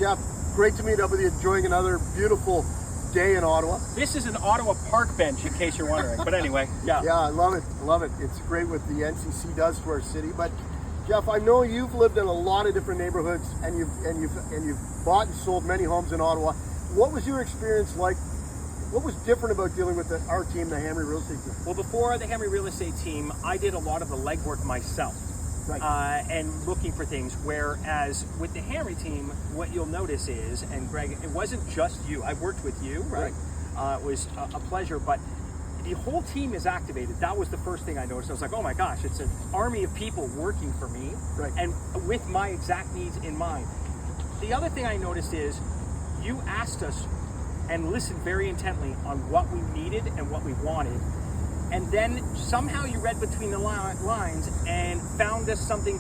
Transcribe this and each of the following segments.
Jeff, great to meet up with you. Enjoying another beautiful day in Ottawa. This is an Ottawa park bench, in case you're wondering. But anyway, yeah. Yeah, I love it. I love it. It's great what the NCC does to our city. But Jeff, I know you've lived in a lot of different neighborhoods, and you've bought and sold many homes in Ottawa. What was your experience like? What was different about dealing with our team, the Hamre Real Estate team? Well, before the Hamre Real Estate team, I did a lot of the legwork myself. Right. And looking for things, whereas with the Hamre team, what you'll notice is, and Greg, it wasn't just you. I worked with you, right? It was a pleasure, but the whole team is activated. That was the first thing I noticed. I was like, oh my gosh, it's an army of people working for me, right, and with my exact needs in mind. The other thing I noticed is you asked us and listened very intently on what we needed and what we wanted. And then somehow you read between the lines and found us something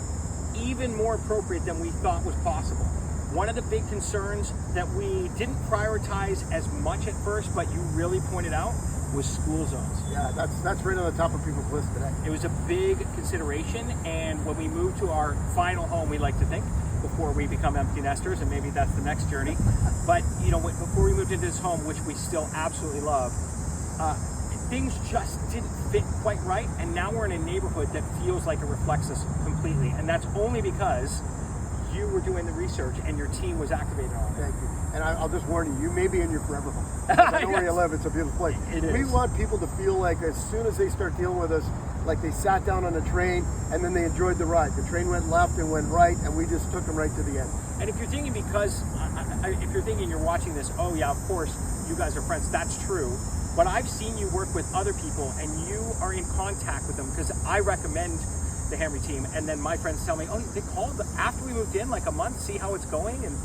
even more appropriate than we thought was possible. One of the big concerns that we didn't prioritize as much at first, but you really pointed out, was school zones. Yeah, that's right on the top of people's list today. It was a big consideration, and when we moved to our final home, we like to think, before we become empty nesters, and maybe that's the next journey. But you know, before we moved into this home, which we still absolutely love, things just didn't fit quite right, and now we're in a neighborhood that feels like it reflects us completely, and that's only because you were doing the research and your team was activated on it. Thank you. And I'll just warn you, you may be in your forever home. I know where you live, it's a beautiful place. We want people to feel like as soon as they start dealing with us, like they sat down on a train and then they enjoyed the ride. The train went left and went right, and we just took them right to the end. And if you're thinking if you're thinking you're watching this, oh yeah, of course, you guys are friends, that's true. But I've seen you work with other people and you are in contact with them, because I recommend the Hamre team, and then my friends tell me, oh, they called after we moved in, like a month, see how it's going, and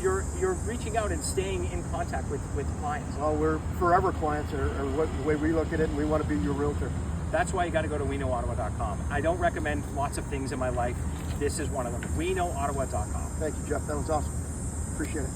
you're reaching out and staying in contact with clients. Well, we're forever clients, or the way we look at it, and we want to be your realtor. That's why you got to go to WeKnowOttawa.com. I don't recommend lots of things in my life. This is one of them. WeKnowOttawa.com. Thank you, Jeff. That was awesome. Appreciate it.